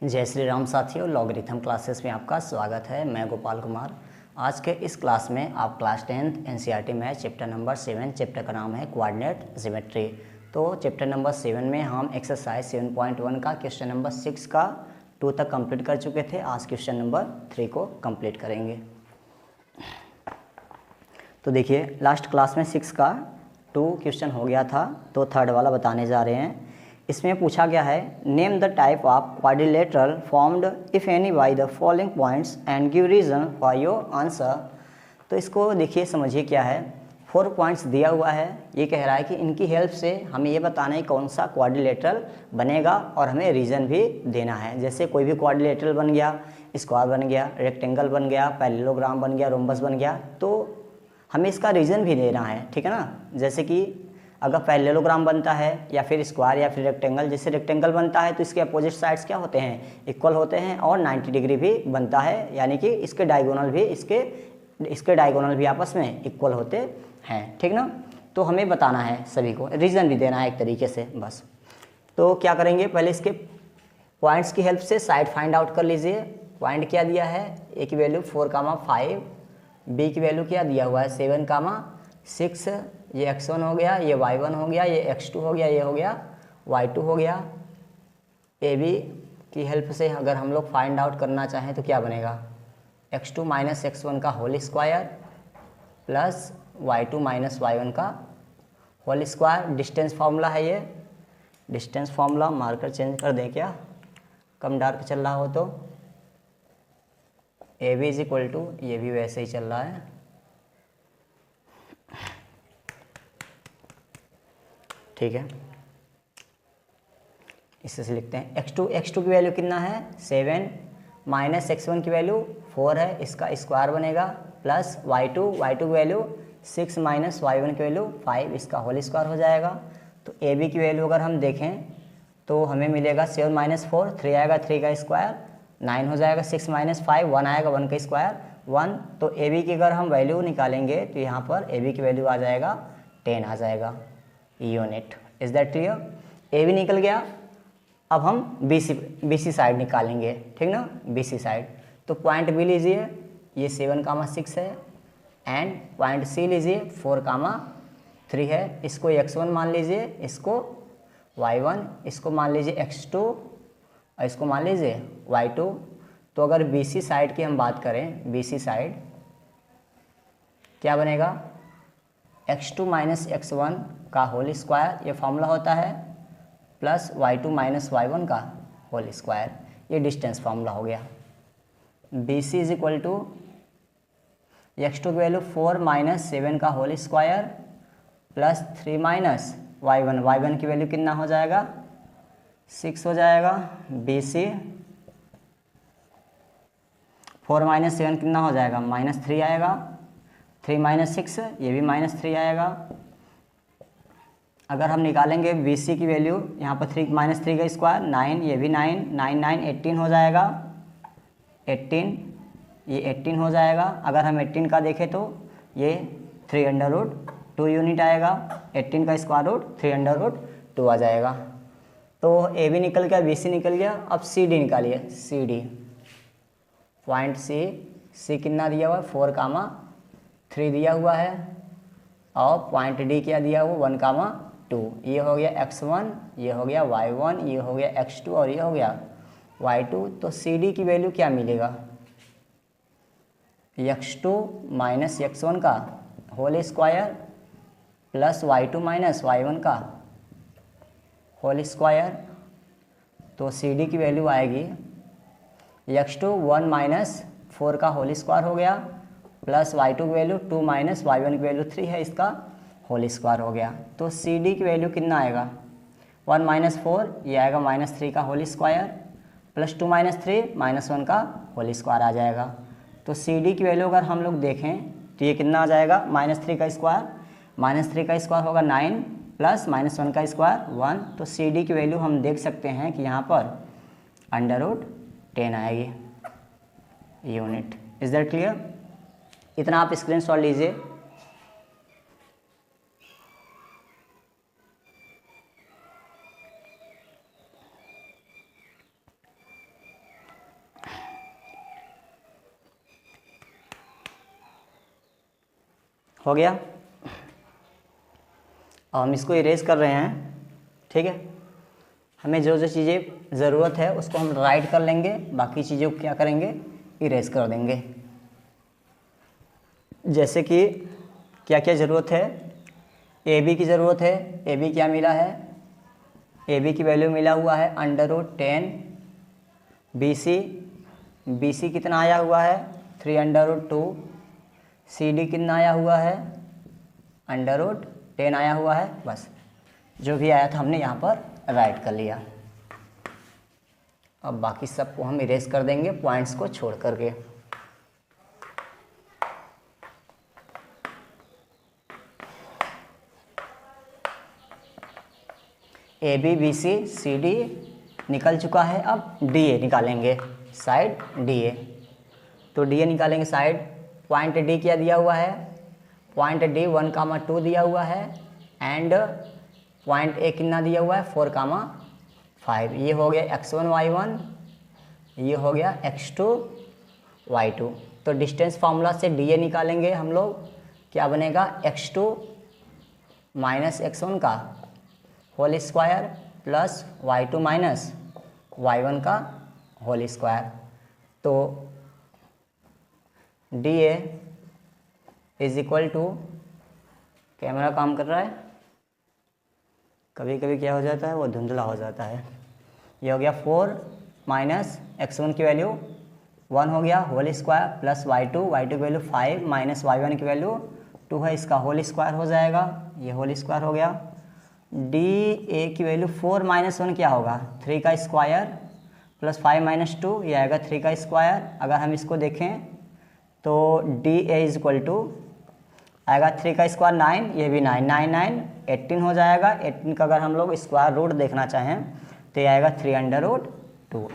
जय श्री राम साथियों, logarithm classes में आपका स्वागत है। मैं गोपाल कुमार। आज के इस क्लास में आप class 10th NCERT math chapter number 7, chapter का नाम है कोऑर्डिनेट ज्योमेट्री। तो चैप्टर नंबर 7 में हम एक्सरसाइज 7.1 का क्वेश्चन नंबर 6 का 2 तक कंप्लीट कर चुके थे। आज क्वेश्चन नंबर 3 को कंप्लीट करेंगे। तो देखिए, लास्ट क्लास में 6 का 2 क्वेश्चन हो गया था, तो थर्ड वाला बताने जा रहे हैं। इसमें पूछा गया है, name the type of quadrilateral formed if any by the following points and give reason for your answer. तो इसको देखिए, समझिए क्या है। 4 पॉइंट्स दिया हुआ है। ये कह रहा है कि इनकी हेल्प से हमें ये बताना है कौन सा क्वाड्रिलेटरल बनेगा और हमें रीजन भी देना है। जैसे कोई भी क्वाड्रिलेटरल बन गया, स्क्वायर बन गया, रेक्टेंगल बन गया, पैरेललोग्राम बन गया, रोम्बस बन गया, तो हमें इसका रीजन भी देना है, ठीक है ना। जैसे कि अगर पैरेललोग्राम बनता है या फिर स्क्वायर या फिर रेक्टेंगल, जैसे रेक्टेंगल बनता है तो इसके अपोजिट साइड्स क्या होते हैं, इक्वल होते हैं, और 90 डिग्री भी बनता है, यानी कि इसके डायगोनल भी इसके डायगोनल भी आपस में इक्वल होते हैं, ठीक ना। तो हमें बताना है, सभी को रीजन भी देना है एक तरीके से, बस। तो क्या करेंगे, पहले इसके पॉइंट्स की हेल्प से साइड फाइंड आउट कर लीजिए। पॉइंट क्या दिया है, ए की वैल्यू 4,5, बी की वैल्यू क्या दिया हुआ है 7,6, ये x1 हो गया, ये y1 हो गया, ये x2 हो गया, ये हो गया y2 हो गया। ए बी की हेल्प से अगर हम लोग फाइंड आउट करना चाहें तो क्या बनेगा, x2 माइनस x1 का whole square plus y2 minus y1 का होल स्क्वायर। डिस्टेंस फार्मूला है ये, डिस्टेंस फार्मूला। मार्कर चेंज कर दें क्या, कम डार्क चल रहा हो तो। A B is equal to, ये भी वैसे ही चल रहा है, ठीक है। इससे से लिखते हैं x2 की वैल्यू कितना है 7 माइनस x1 की वैल्यू 4 है, इसका स्क्वायर बनेगा, प्लस y2 की वैल्यू 6 माइनस y1 की वैल्यू 5, इसका होल स्क्वायर हो जाएगा। तो ए बी की वैल्यू अगर हम देखें तो हमें मिलेगा 7 माइनस 4, 3 आएगा, 3 का स्क्वायर 9 हो जाएगा, 6 माइनस 5 1 आएगा, 1 का स्क्वायर 1। तो ए बी की अगर हम वैल्यू निकालेंगे तो यहाँ पर ए बी की वैल्यू आ जाएगा 10 आ जाएगा unit. Is that clear. A भी निकल गया। अब हम बी सी साइड निकालेंगे, ठीक ना, बी सी साइड। तो पॉइंट बी लीजिए, ये 7,6 है, एंड पॉइंट सी लीजिए 4,3 है। इसको x1 मान लीजिए, इसको y1, इसको मान लीजिए x2 और इसको मान लीजिए y2। तो अगर बी सी साइड की हम बात करें, बी सी साइड क्या बनेगा, x2 माइनस x1 का होल स्क्वायर, ये फॉर्मूला होता है, प्लस y2 माइनस y1 का होल स्क्वायर, ये डिस्टेंस फार्मूला हो गया। B C is equal to x2 की वैल्यू 4 माइनस 7 का whole square plus 3 minus y1 की वैल्यू कितना हो जाएगा 6 हो जाएगा। बी सी 4 माइनस 7 कितना हो जाएगा -3 आएगा, 3 माइनस 6 ये भी -3 आएगा। अगर हम निकालेंगे बी सी की वैल्यू, यहाँ पर 3 माइनस 3 का स्क्वायर 9, ये भी 9, 9 9 18 हो जाएगा, 18 ये 18 हो जाएगा। अगर हम 18 का देखें तो ये 3√2 यूनिट आएगा, 18 का स्क्वायर रूट 3√2 आ जाएगा। तो ए भी निकल गया, बी सी निकल गया। अब सी डी निकालिए, सी डी पॉइंट सी कितना दिया हुआ है 4,3 दिया हुआ है, और पॉइंट डी क्या दिया हुआ 1,2। ये हो गया x1, ये हो गया y1, ये हो गया x2 और ये हो गया y2। तो सी डी की वैल्यू क्या मिलेगा, x2 माइनस x1 का whole square plus y2 minus y1 का होल स्क्वायर। तो सी डी की वैल्यू आएगी x2 1 माइनस 4 का होल स्क्वायर हो गया, प्लस y2 की वैल्यू 2 माइनस y1 की वैल्यू 3 है, इसका होल स्क्वायर हो गया। तो सी डी की वैल्यू कितना आएगा 1 माइनस 4, ये आएगा -3 का होल स्क्वायर, प्लस 2 माइनस 3 -1 का होल स्क्वायर आ जाएगा। तो सी डी की वैल्यू अगर हम लोग देखें तो ये कितना आ जाएगा -3 का स्क्वायर, -3 का स्क्वायर होगा 9 प्लस -1 का स्क्वायर 1। तो सी डी की वैल्यू हम देख सकते हैं कि यहाँ पर √10 आएगी यूनिट। Is that clear. इतना आप स्क्रीनशॉट लीजिए। हो गया। अब हम इसको इरेज कर रहे हैं, ठीक है। हमें जो जो चीज़ें ज़रूरत है उसको हम राइट कर लेंगे, बाकी चीज़ों को क्या करेंगे, इरेज कर देंगे। जैसे कि क्या क्या ज़रूरत है, ए बी की ज़रूरत है। ए बी क्या मिला है, ए बी की वैल्यू मिला हुआ है √10। बी सी कितना आया हुआ है, 3√2। सी डी कितना आया हुआ है, √10 आया हुआ है। बस जो भी आया था हमने यहाँ पर राइट कर लिया। अब बाकी सबको हम इरेज कर देंगे पॉइंट्स को छोड़ करके। A B B C C D निकल चुका है। अब डी ए निकालेंगे, साइड डी ए। तो डी ए निकालेंगे साइड। पॉइंट डी क्या दिया हुआ है, पॉइंट डी 1,2 दिया हुआ है। एंड पॉइंट ए कितना दिया हुआ है, 4,5। ये हो गया x1 y1, ये हो गया x2 y2। तो डिस्टेंस फार्मूला से डी ए निकालेंगे हम लोग, क्या बनेगा, x2 माइनस x1 का whole square plus y2 minus y1 का होल स्क्वायर। तो D A is equal to, camera काम कर रहा है, कभी कभी क्या हो जाता है वो धुंधला हो जाता है। ये हो गया 4 माइनस x1 की वैल्यू 1 हो गया होल स्क्वायर प्लस y2 की वैल्यू 5 माइनस y1 की वैल्यू 2 है, इसका होल स्क्वायर हो जाएगा। ये होल स्क्वायर हो गया। डी ए की वैल्यू 4 माइनस 1 क्या होगा, 3 का स्क्वायर प्लस 5 माइनस 2, ये आएगा 3 का स्क्वायर। अगर हम इसको देखें तो D A is equal to आएगा 3 का स्क्वायर 9, ये भी 9, 9 9 18 हो जाएगा। 18 का अगर हम लोग स्क्वायर रूट देखना चाहें तो ये आएगा 3√2। तो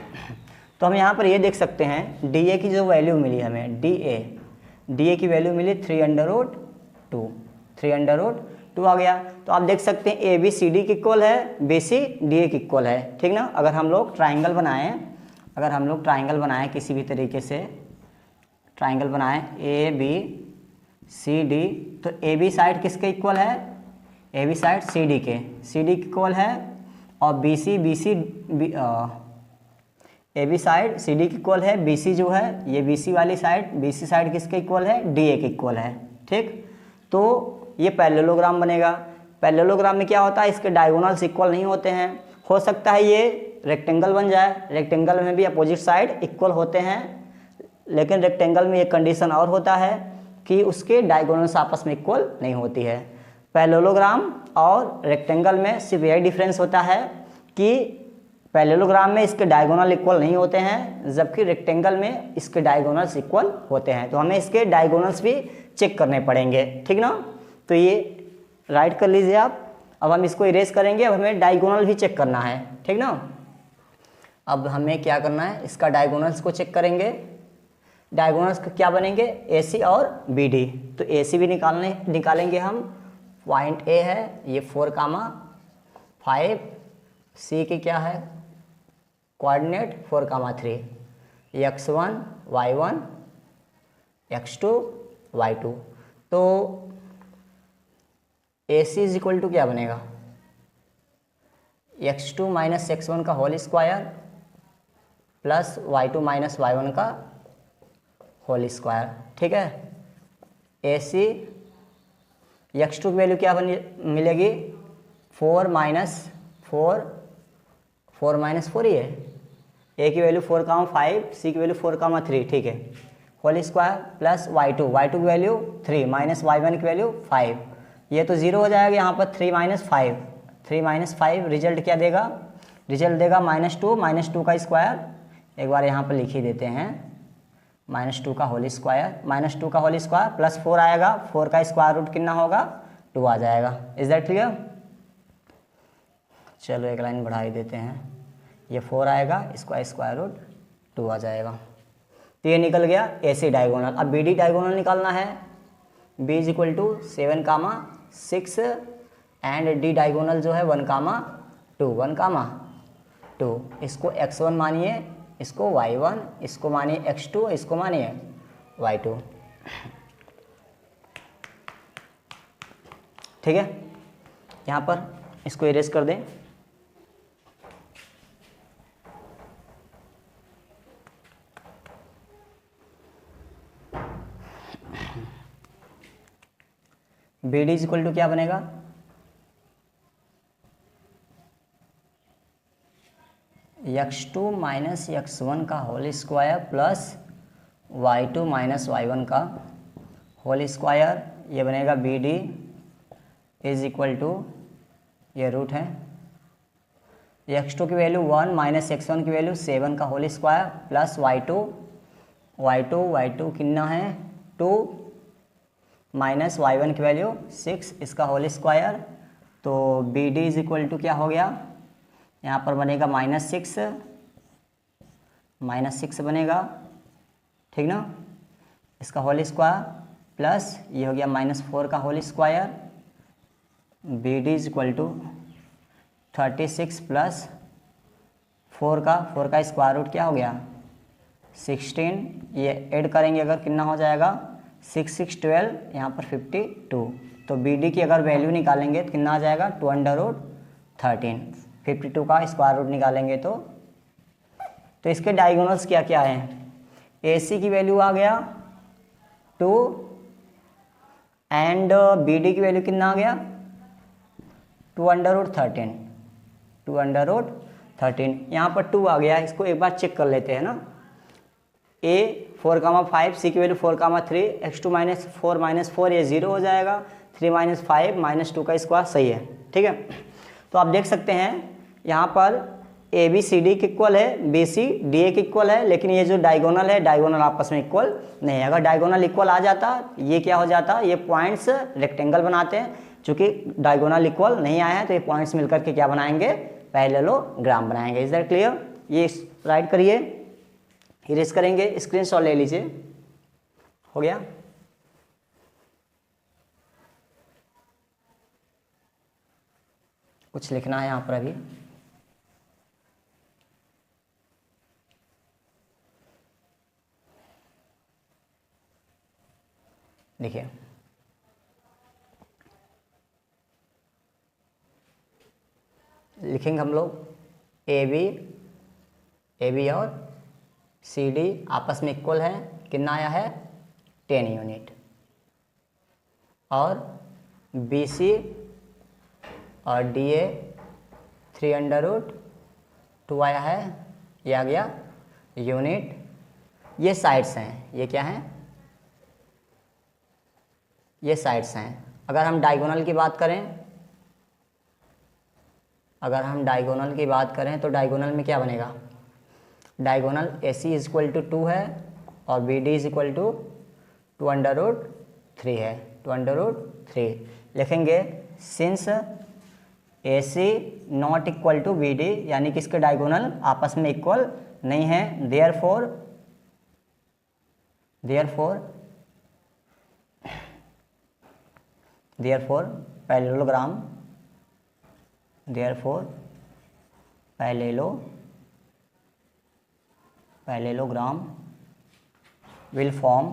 हम यहाँ पर ये देख सकते हैं डी ए की जो वैल्यू मिली हमें, डी ए की वैल्यू मिली 3√2 आ गया। तो आप देख सकते हैं ए बी सी डी की इक्वल है, बी सी डी ए की इक्वल है, ठीक ना। अगर हम लोग ट्राइंगल बनाएं किसी भी तरीके से ट्राइंगल बनाएं ए बी सी डी, तो ए बी साइड किसके इक्वल है, A B side C D की इक्वल है। और B C A B side C D की इक्वल है। बी सी जो है, ये बी सी वाली साइड, बी सी साइड किसके इक्वल है, डी ए के इक्वल है, ठीक। तो ये पैरेललोग्राम बनेगा। पैरेललोग्राम में क्या होता है, इसके डायगोनल्स इक्वल नहीं होते हैं। हो सकता है ये रेक्टेंगल बन जाए, रेक्टेंगल में भी अपोजिट साइड इक्वल होते हैं, लेकिन रेक्टेंगल में एक कंडीशन और होता है कि उसके डायगोनल्स आपस में इक्वल नहीं होती है। पैरेललोग्राम और रेक्टेंगल में सिर्फ यही डिफरेंस होता है कि पैरेललोग्राम में इसके डायगोनल इक्वल नहीं होते हैं, जबकि रेक्टेंगल में इसके डायगोनल्स इक्वल होते हैं। तो हमें इसके डायगोनल्स भी चेक करने पड़ेंगे, ठीक ना। तो ये राइट कर लीजिए आप। अब हम इसको इरेज करेंगे, अब हमें डायगोनल भी चेक करना है, ठीक ना। अब हमें क्या करना है, इसका डायगोनल्स को चेक करेंगे। डायगोनल्स क्या बनेंगे, ए सी और बी डी। तो ए सी भी निकालेंगे हम। पॉइंट ए है ये 4,5, सी की क्या है coordinate 4,3, x1 y1 x2 y2। तो ए सी इज इक्वल टू क्या बनेगा, x2 माइनस x1 का whole square plus y2 minus y1 का होल स्क्वायर, ठीक है। ए सी x2 की वैल्यू क्या मिलेगी, 4 माइनस 4 ही है। ए की वैल्यू 4,5, सी की वैल्यू 4,3, ठीक है। होल स्क्वायर प्लस y2 की वैल्यू 3 माइनस y1 की वैल्यू 5, ये तो 0 हो जाएगा यहाँ पर। 3 माइनस 5 रिजल्ट क्या देगा, रिजल्ट देगा -2 का स्क्वायर। एक बार यहाँ पर लिख ही देते हैं, -2 का होल स्क्वायर प्लस 4 आएगा, 4 का स्क्वायर रूट कितना होगा, 2 आ जाएगा। Is that clear. चलो एक लाइन बढ़ा ही देते हैं, ये 4 आएगा, इसका स्क्वायर रूट 2 आ जाएगा। तो ये निकल गया ए सी डायगोनल। अब बी डी डायगोनल निकालना है। b is equal to 7,6 and D diagonal जो है 1,2। इसको x1 मानिए, इसको y1, इसको मानिए x2, इसको मानिए y2। ठीक है, यहाँ पर इसको इरेज कर दें। B D is equal to क्या बनेगा, x2 माइनस x1 का whole square plus y2 minus y1 का होल स्क्वायर, ये बनेगा B D is equal to, ये रूट है, x2 की वैल्यू 1 माइनस x1 की वैल्यू 7 का होल स्क्वायर प्लस y2 कितना है 2 माइनस y1 की वैल्यू 6 इसका होल स्क्वायर। तो B D is equal to क्या हो गया, यहाँ पर बनेगा -6 बनेगा, ठीक ना, इसका होल स्क्वायर प्लस ये हो गया -4 का whole square. B D is equal to 36 plus 4 का स्क्वायर रूट क्या हो गया 16, ये ऐड करेंगे अगर कितना हो जाएगा 6 6 12, यहाँ पर 52। तो बी डी की अगर वैल्यू निकालेंगे तो कितना आ जाएगा 2√13, 52 का स्क्वायर रूट निकालेंगे तो इसके डायगोनल्स क्या क्या हैं, ए सी की वैल्यू आ गया 2 एंड बी डी की वैल्यू कितना आ गया 2√13, 2√13, यहाँ पर 2 आ गया, इसको एक बार चेक कर लेते हैं ना। ए 4,5, सी की वैल्यू 4,3, x2 माइनस 4 ये 0 हो जाएगा, 3 माइनस 5 माइनस 2 का स्क्वायर सही है, ठीक है। तो आप देख सकते हैं यहाँ पर ए बी सी डी के इक्वल है, बी सी डी ए के इक्वल है, लेकिन ये जो डायगोनल है डायगोनल आपस में इक्वल नहीं है। अगर डायगोनल इक्वल आ जाता ये क्या हो जाता, ये पॉइंट्स रेक्टेंगल बनाते हैं, चूंकि डायगोनल इक्वल नहीं आया है तो ये पॉइंट्स मिलकर के क्या बनाएंगे, पैरेललोग्राम बनाएंगे। इज दैट क्लियर, ये राइट करिए, इरेज करेंगे, स्क्रीनशॉट ले लीजिए, हो गया। कुछ लिखना है यहाँ पर अभी, देखिए लिखेंगे हम लोग ए बी और सी डी आपस में इक्वल है, कितना आया है 10 यूनिट, और बी सी और डी ए 3√2 आया है, ये आ गया यूनिट। ये साइड्स हैं, ये क्या हैं, ये साइड्स हैं। अगर हम डायगोनल की बात करें, तो डायगोनल में क्या बनेगा, diagonal A C is equal to 2 है और B D is equal to 2√3 है, 2√3 लिखेंगे। Since A C not equal to B D, यानी कि इसके डायगोनल आपस में इक्वल नहीं है, therefore parallelogram will form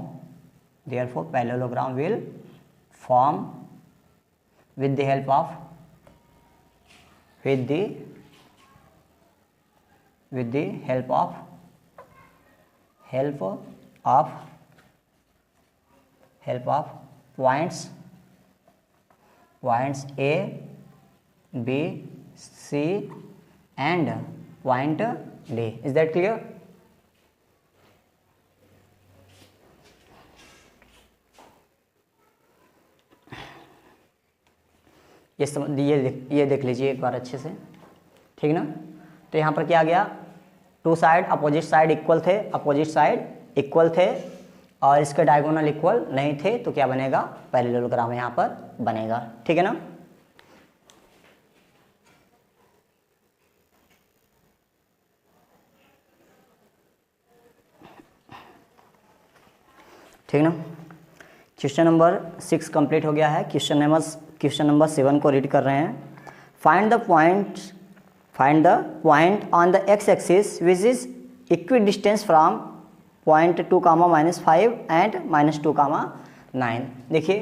with the help of points A, B, C and point D. Is that clear? ये देख लीजिए एक बार अच्छे से, ठीक ना। तो यहाँ पर क्या आ गया, 2 साइड अपोजिट साइड इक्वल थे और इसके डायगोनल इक्वल नहीं थे, तो क्या बनेगा, पैरेललोग्राम यहाँ पर बनेगा, ठीक है ना। ठीक ना। क्वेश्चन नंबर 6 कंप्लीट हो गया है। क्वेश्चन नंबर 7 को रीड कर रहे हैं। Find the point on the x axis which is equi distance from point 2, -5 and -2, 9। देखिए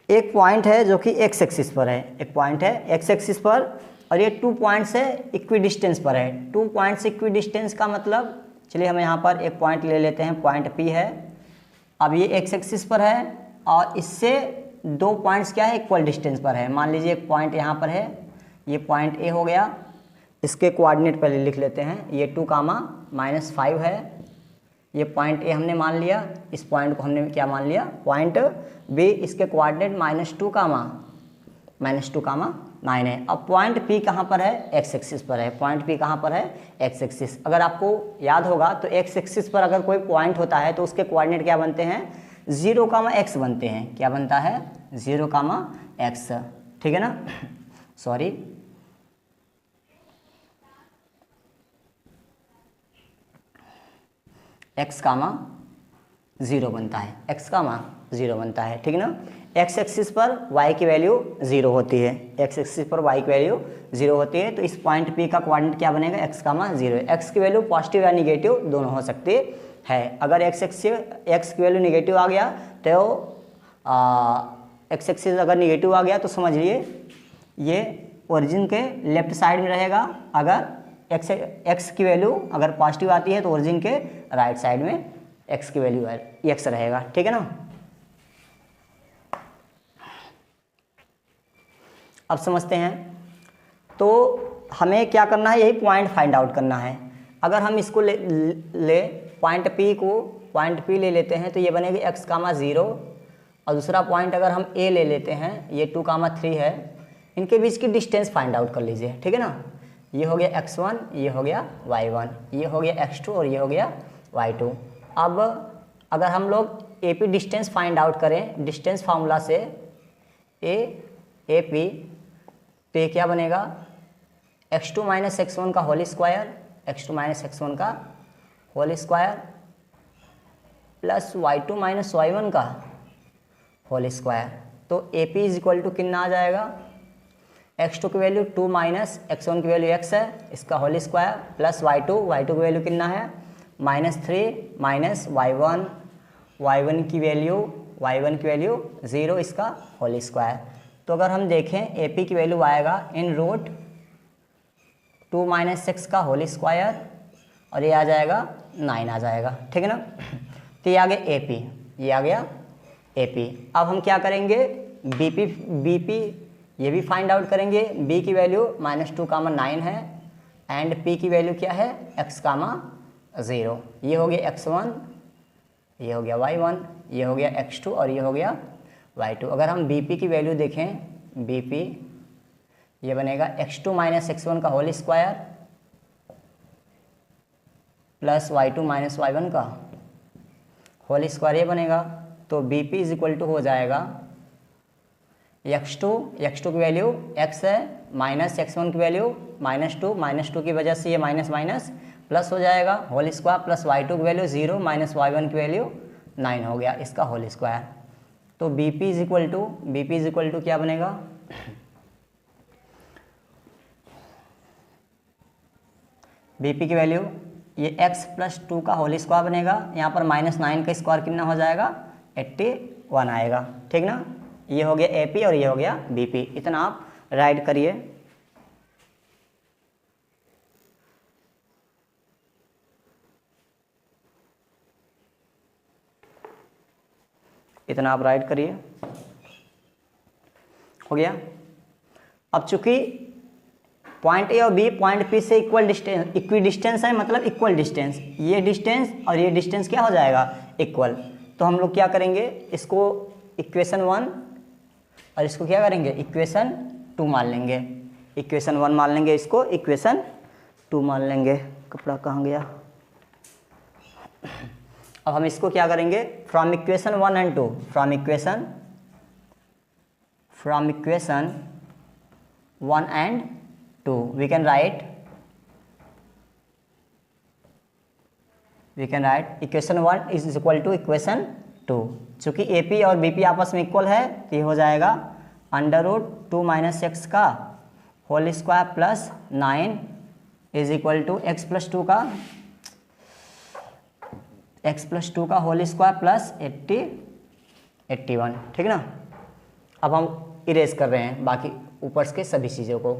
एक पॉइंट है जो कि एक्स एक्सिस पर है, एक पॉइंट है एक्स एक्सिस पर, और ये 2 पॉइंट्स है इक्वी डिस्टेंस पर है। 2 पॉइंट्स इक्वी डिस्टेंस का मतलब, चलिए हम यहाँ पर एक पॉइंट ले लेते हैं, पॉइंट पी है। अब ये एक्स एक्सिस पर है और इससे 2 पॉइंट्स क्या है, इक्वल डिस्टेंस पर है। मान लीजिए एक पॉइंट यहाँ पर है, ये पॉइंट ए हो गया, इसके कोऑर्डिनेट पहले लिख लेते हैं, ये 2, -5 है। ये पॉइंट ए हमने मान लिया, इस पॉइंट को हमने क्या मान लिया, पॉइंट बी, इसके कोऑर्डिनेट -2, -9 है। अब पॉइंट पी कहाँ पर है, एक्स एक्सिस पर है। पॉइंट पी कहाँ पर है, एक्स एक्सिस। अगर आपको याद होगा तो एक्स एक्सिस पर अगर कोई पॉइंट होता है तो उसके कोऑर्डिनेट क्या बनते हैं, 0, x बनते हैं। क्या बनता है, 0, x, ठीक है ना, सॉरी, x, 0 बनता है, x, 0 बनता है, ठीक है ना। एक्स एक्सिस पर y की वैल्यू 0 होती है, एक्स एक्सिस पर y की वैल्यू 0 होती है, तो इस पॉइंट P का कोऑर्डिनेट क्या बनेगा, x, 0 है। x की वैल्यू पॉजिटिव या निगेटिव दोनों हो सकती है। अगर x की वैल्यू निगेटिव आ गया तो x एक्सिस अगर निगेटिव आ गया तो समझ लिए ये ओरिजिन के लेफ्ट साइड में रहेगा। अगर x की वैल्यू अगर पॉजिटिव आती है तो ओरिजिन के राइट साइड में x की वैल्यू x रहेगा, ठीक है ना। अब समझते हैं, तो हमें क्या करना है, यही पॉइंट फाइंड आउट करना है। अगर हम इसको ले पॉइंट P ले लेते हैं तो ये बनेगी x, 0, और दूसरा पॉइंट अगर हम A ले लेते हैं, ये 2, 3 है। इनके बीच की डिस्टेंस फाइंड आउट कर लीजिए, ठीक है ना। ये हो गया x1, ये हो गया y1, ये हो गया x2 और ये हो गया y2। अब अगर हम लोग AP डिस्टेंस फाइंड आउट करें डिस्टेंस फार्मूला से, AP, तो ये क्या बनेगा, x2 - x1 का होल स्क्वायर, x2 - x1 का whole square plus y2 - y1 का होल स्क्वायर। तो AP इज इक्वल टू कितना आ जाएगा, x2 की वैल्यू 2 - x1 की वैल्यू x है, इसका होल स्क्वायर प्लस y2 की वैल्यू कितना है, -3 माइनस y1 की वैल्यू 0, इसका होल स्क्वायर। तो अगर हम देखें AP की वैल्यू आएगा इन रूट 2 - x का होल स्क्वायर, और ये आ जाएगा 9 आ जाएगा, ठीक है ना। तो ये आ गया AP, ये आ गया AP। अब हम क्या करेंगे, BP ये भी फाइंड आउट करेंगे। B की वैल्यू -2, 9 है, एंड P की वैल्यू क्या है, x, 0। ये हो गया x1, ये हो गया y1, ये हो गया x2 और ये हो गया y2। अगर हम BP की वैल्यू देखें, BP ये बनेगा x2 - x1 का whole square plus y2 - y1 का होल स्क्वायर, ये बनेगा। तो BP इज इक्वल टू हो जाएगा x2 की वैल्यू x है, माइनस x1 की वैल्यू -2 की वजह से ये माइनस प्लस हो जाएगा, होल स्क्वायर प्लस y2 की वैल्यू 0 माइनस y1 की वैल्यू 9 हो गया, इसका होल स्क्वायर। तो BP इज इक्वल टू क्या बनेगा, BP की वैल्यू ये x + 2 का होल स्क्वायर बनेगा, यहाँ पर -9 का स्क्वायर कितना हो जाएगा, 81 आएगा, ठीक ना। ये हो गया AP और ये हो गया BP। इतना आप राइट करिए। इतना आप राइट करिए, हो गया। अब चूंकि पॉइंट A और B पॉइंट P से इक्वी डिस्टेंस है, मतलब इक्वल डिस्टेंस, ये डिस्टेंस और ये डिस्टेंस क्या हो जाएगा, इक्वल। तो हम लोग क्या करेंगे, इसको इक्वेशन 1 और इसको क्या करेंगे, इक्वेशन 2 मान लेंगे। इक्वेशन 1 मान लेंगे, इसको इक्वेशन 2 मान लेंगे। कपड़ा कहाँ गया। अब हम इसको क्या करेंगे, from equation 1 and 2, from equation 1 and 2 we can write equation 1 is equal to equation 2। चूँकि AP और BP आपस में इक्वल है तो ये हो जाएगा √2 - x का whole square plus 9 is equal to x + 2 का होल स्क्वायर प्लस 81, ठीक है ना। अब हम इरेज कर रहे हैं बाकी ऊपर के सभी चीज़ों को,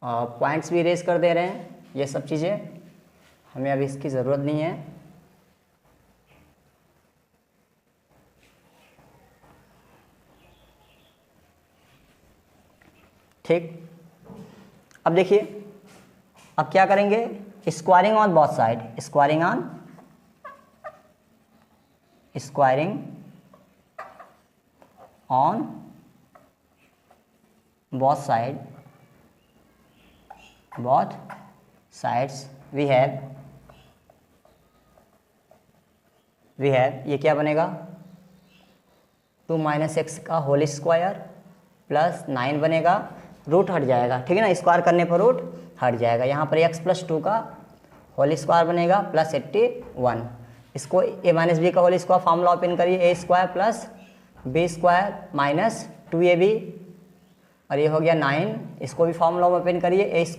पॉइंट्स भी इरेज कर दे रहे हैं। ये सब चीज़ें हमें अभी इसकी ज़रूरत नहीं है। ठीक, अब देखिए, अब क्या करेंगे, squaring on both side, squaring on both sides we have ये क्या बनेगा, 2 - x का होल स्क्वायर प्लस 9 बनेगा, रूट हट जाएगा, ठीक है ना, स्क्वायर करने पर रूट हट जाएगा। यहाँ पर x + 2 का होल स्क्वायर बनेगा प्लस 81। इसको a - b का होल स्क्वायर फार्मूला ओपन करिए, a² + b² - 2ab, और ये हो गया 9। इसको भी फार्मूला ओपन करिए, a² +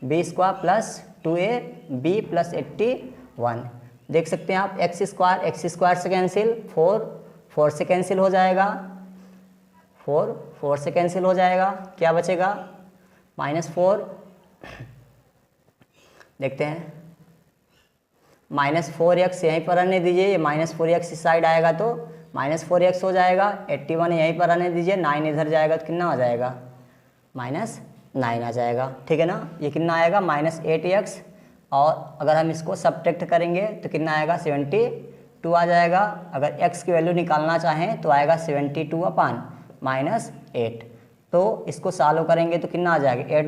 b² + 2ab + 81। देख सकते हैं आप, x² से कैंसिल, 4 से कैंसिल हो जाएगा, 4 से कैंसिल हो जाएगा, क्या बचेगा -4। देखते हैं, -4x यहीं पर रहने दीजिए, ये -4x इस साइड आएगा तो -4x हो जाएगा, 81 यहीं पर रहने दीजिए, 9 इधर जाएगा तो कितना आ जाएगा, -9 आ जाएगा, ठीक है ना। ये कितना आएगा, -8x, और अगर हम इसको सब्ट्रैक्ट करेंगे तो कितना आएगा, 72 आ जाएगा। अगर x की वैल्यू निकालना चाहें तो आएगा 72/-8। तो इसको सॉल्व करेंगे तो कितना आ जाएगा, 8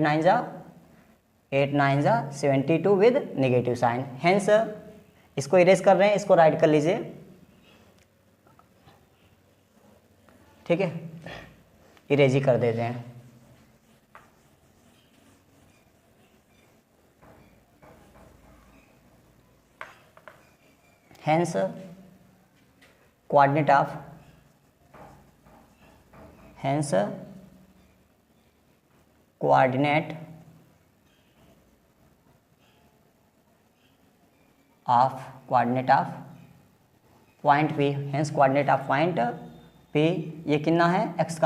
9 जा 72 विद नेगेटिव साइन। हेंस इसको इरेज कर रहे हैं, इसको राइट कर लीजिए, ठीक है, इरेज ही कर देते हैं। Hence coordinate of point P, hence coordinate of point P, ये कितना है, x,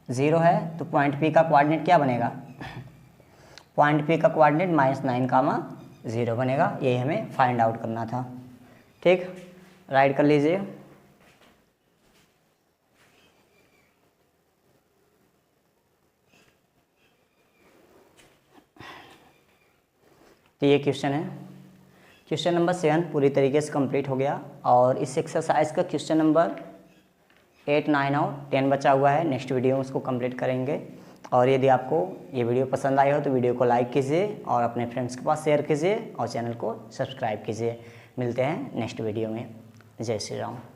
0 है, तो पॉइंट P का कोऑर्डिनेट क्या बनेगा, पॉइंट P का कोऑर्डिनेट -9, 0 बनेगा। ये हमें फाइंड आउट करना था, ठीक, राइट कर लीजिए। तो ये क्वेश्चन है, क्वेश्चन नंबर 7 पूरी तरीके से कंप्लीट हो गया, और इस एक्सरसाइज का क्वेश्चन नंबर 8 9 और 10 बचा हुआ है। नेक्स्ट वीडियो में उसको कंप्लीट करेंगे। और यदि आपको ये वीडियो पसंद आई हो तो वीडियो को लाइक कीजिए और अपने फ्रेंड्स के पास शेयर कीजिए और चैनल को सब्सक्राइब कीजिए। मिलते हैं नेक्स्ट वीडियो में। जय श्री राम।